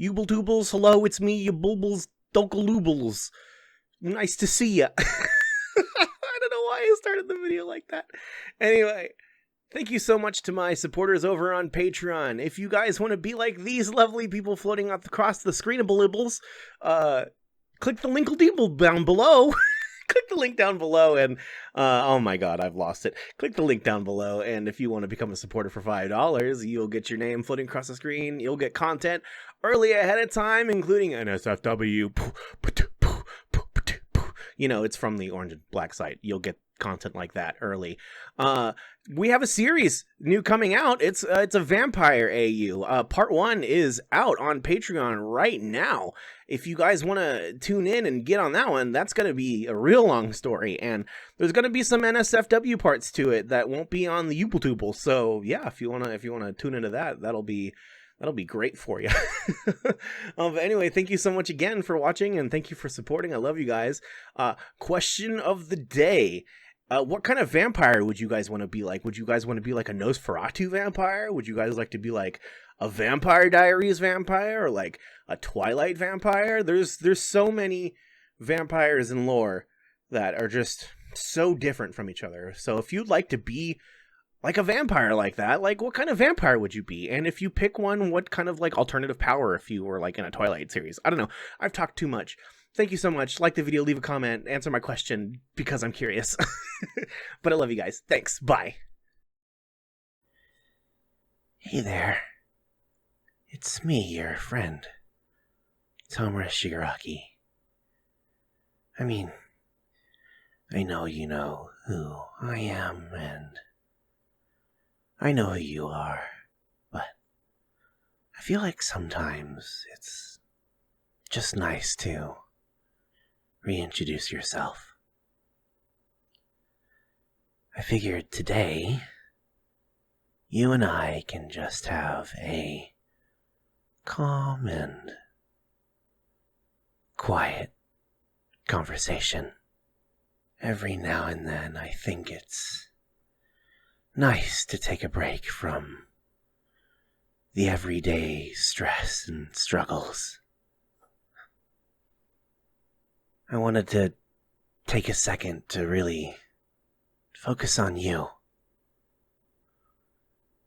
Yuble hello, it's me, you bulbles, dokaloobles. Nice to see ya. I don't know why I started the video like that. Anyway, thank you so much to my supporters over on Patreon. If you guys want to be like these lovely people floating across the screenables, click the link down below. Click the link down below and, oh my god, I've lost it. Click the link down below, and if you want to become a supporter for $5, you'll get your name floating across the screen. You'll get content early ahead of time, including NSFW. You know, it's from the Orange and Black site. You'll get content like that early. We have a series new coming out. It's a vampire AU. Part 1 is out on Patreon right now. If you guys want to tune in and get on that one, that's going to be a real long story, and there's going to be some NSFW parts to it that won't be on the YouTube. So yeah, if you wanna tune into that, that'll be great for you. But anyway, thank you so much again for watching, and thank you for supporting. I love you guys. Question of the day. What kind of vampire would you guys want to be like? Would you guys want to be like a Nosferatu vampire? Would you guys like to be like a Vampire Diaries vampire, or like a Twilight vampire? There's so many vampires in lore that are just so different from each other. So if you'd like to be like a vampire like that, like what kind of vampire would you be? And if you pick one, what kind of like alternative power if you were like in a Twilight series? I don't know. I've talked too much. Thank you so much. Like the video, leave a comment, answer my question because I'm curious. But I love you guys. Thanks. Bye. Hey there. It's me, your friend, Tomura Shigaraki. I mean, I know you know who I am, and I know who you are, but I feel like sometimes it's just nice to reintroduce yourself. I figured today, you and I can just have a calm and quiet conversation. Every now and then I think it's nice to take a break from the everyday stress and struggles. I wanted to take a second to really focus on you.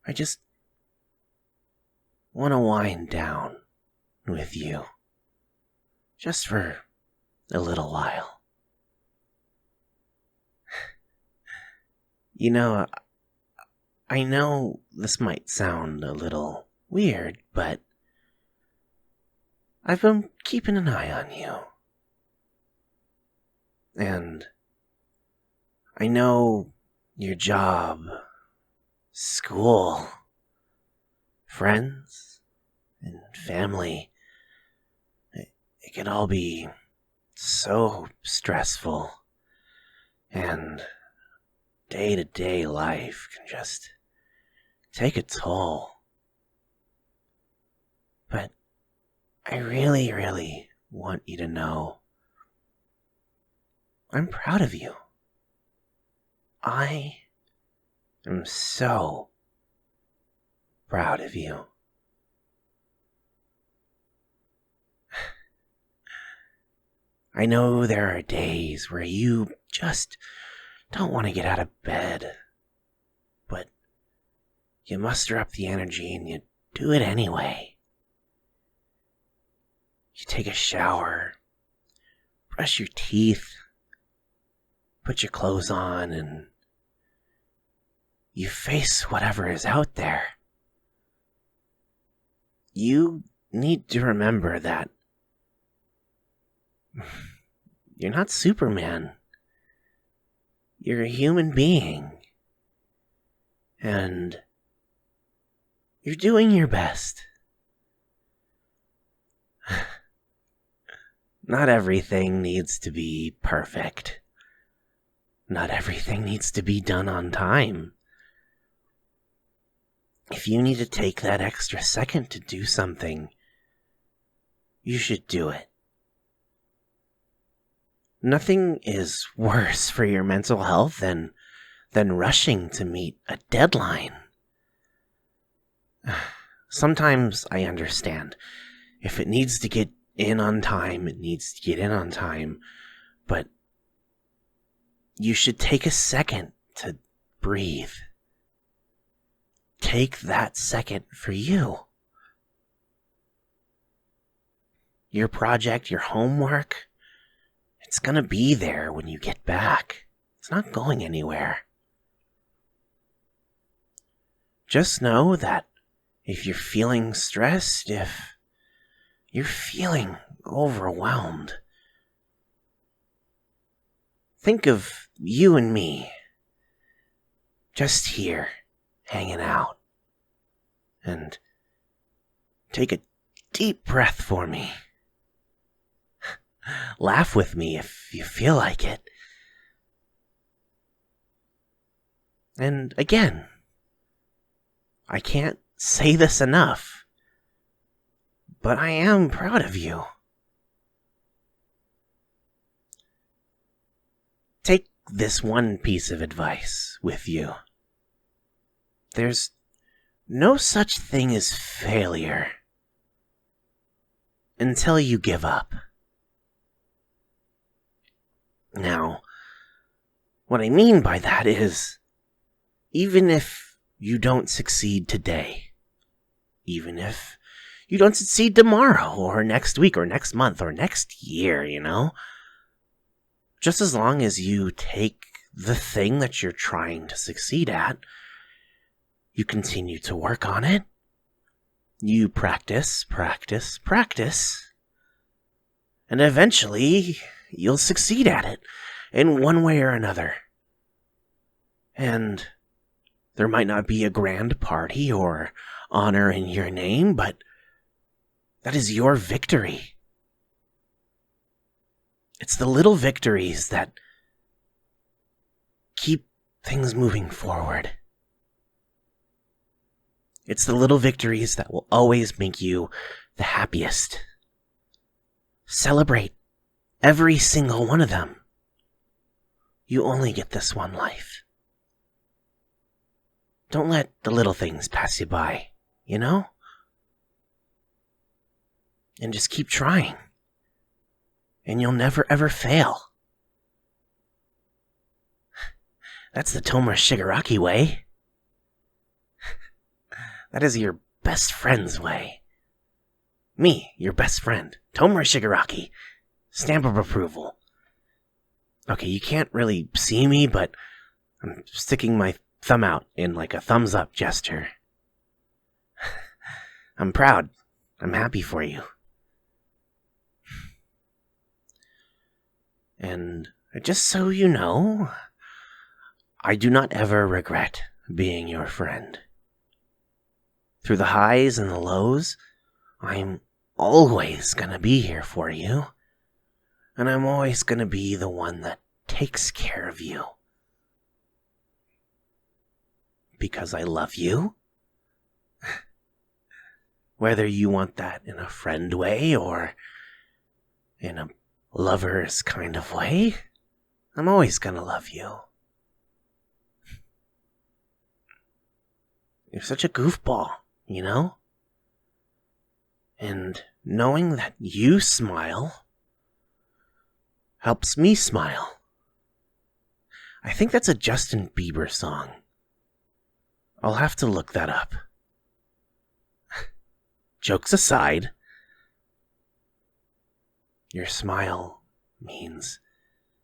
I just want to wind down with you, just for a little while. You know, I know this might sound a little weird, but I've been keeping an eye on you. And I know your job, school, friends, and family, it can all be so stressful, and day-to-day life can just take a toll. But I really, really want you to know I'm proud of you. I am so proud of you. I know there are days where you just don't want to get out of bed, but you muster up the energy and you do it anyway. You take a shower, brush your teeth, put your clothes on, and you face whatever is out there. You need to remember that you're not Superman. You're a human being. And you're doing your best. Not everything needs to be perfect. Not everything needs to be done on time. If you need to take that extra second to do something, you should do it. Nothing is worse for your mental health than rushing to meet a deadline. Sometimes I understand. If it needs to get in on time, it needs to get in on time. But you should take a second to breathe. Take that second for you. Your project, your homework, it's gonna be there when you get back. It's not going anywhere. Just know that if you're feeling stressed, if you're feeling overwhelmed, think of you and me, just here, hanging out. And take a deep breath for me. Laugh with me if you feel like it. And again, I can't say this enough, but I am proud of you. Take this one piece of advice with you. There's no such thing as failure until you give up. Now, what I mean by that is, even if you don't succeed today, even if you don't succeed tomorrow, or next week, or next month, or next year, just as long as you take the thing that you're trying to succeed at, you continue to work on it, you practice, and eventually you'll succeed at it in one way or another. And there might not be a grand party or honor in your name, but that is your victory. It's the little victories that keep things moving forward. It's the little victories that will always make you the happiest. Celebrate every single one of them. You only get this one life. Don't let the little things pass you by, And just keep trying. And you'll never ever fail. That's the Tomura Shigaraki way. That is your best friend's way. Me, your best friend, Tomura Shigaraki. Stamp of approval. Okay, you can't really see me, but I'm sticking my thumb out in like a thumbs up gesture. I'm proud. I'm happy for you. And just so you know, I do not ever regret being your friend. Through the highs and the lows, I'm always gonna be here for you. And I'm always gonna be the one that takes care of you. Because I love you. Whether you want that in a friend way or in a lover's kind of way, I'm always gonna love you. You're such a goofball, And knowing that you smile helps me smile. I think that's a Justin Bieber song. I'll have to look that up. Jokes aside, your smile means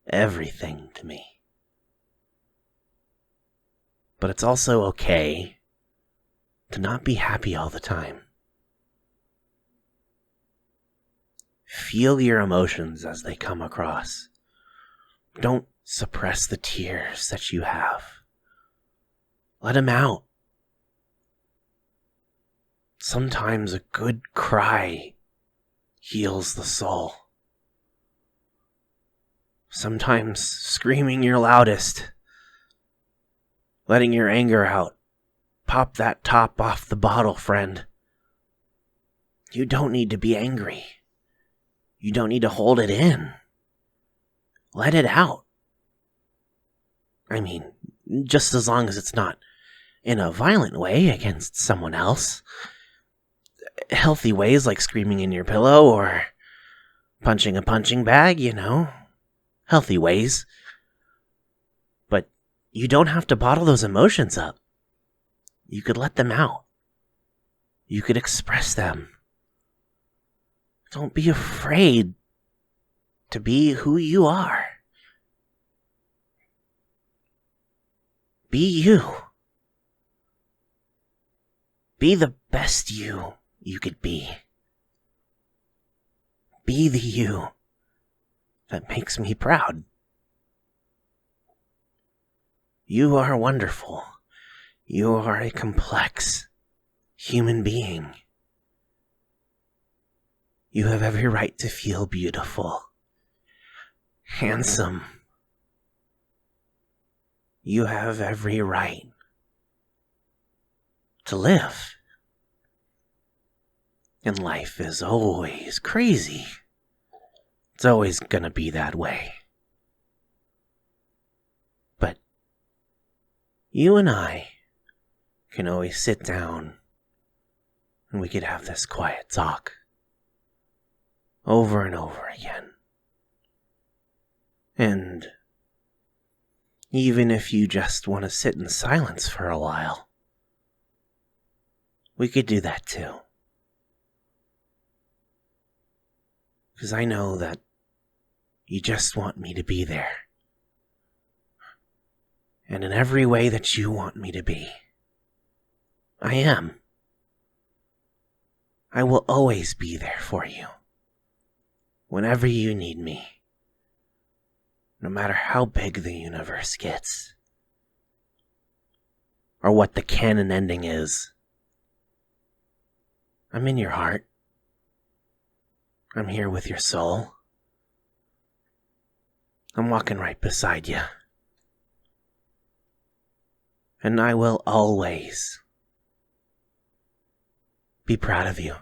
everything to me. But it's also okay to not be happy all the time. Feel your emotions as they come across. Don't suppress the tears that you have. Let them out. Sometimes a good cry heals the soul. Sometimes screaming your loudest, letting your anger out. Pop that top off the bottle, friend. You don't need to be angry. You don't need to hold it in. Let it out. I mean, just as long as it's not in a violent way against someone else. healthy ways like screaming in your pillow or punching a punching bag, healthy ways. But you don't have to bottle those emotions up. You could let them out. You could express them. Don't be afraid to be who you are. Be you. Be the best you could be. Be the you that makes me proud. You are wonderful. You are a complex human being. You have every right to feel beautiful, handsome. You have every right to live. And life is always crazy. It's always gonna be that way. But you and I can always sit down and we could have this quiet talk over and over again. And even if you just want to sit in silence for a while, we could do that too. Because I know that you just want me to be there. And in every way that you want me to be, I am. I will always be there for you. Whenever you need me. No matter how big the universe gets. Or what the canon ending is. I'm in your heart. I'm here with your soul. I'm walking right beside you. And I will always be proud of you.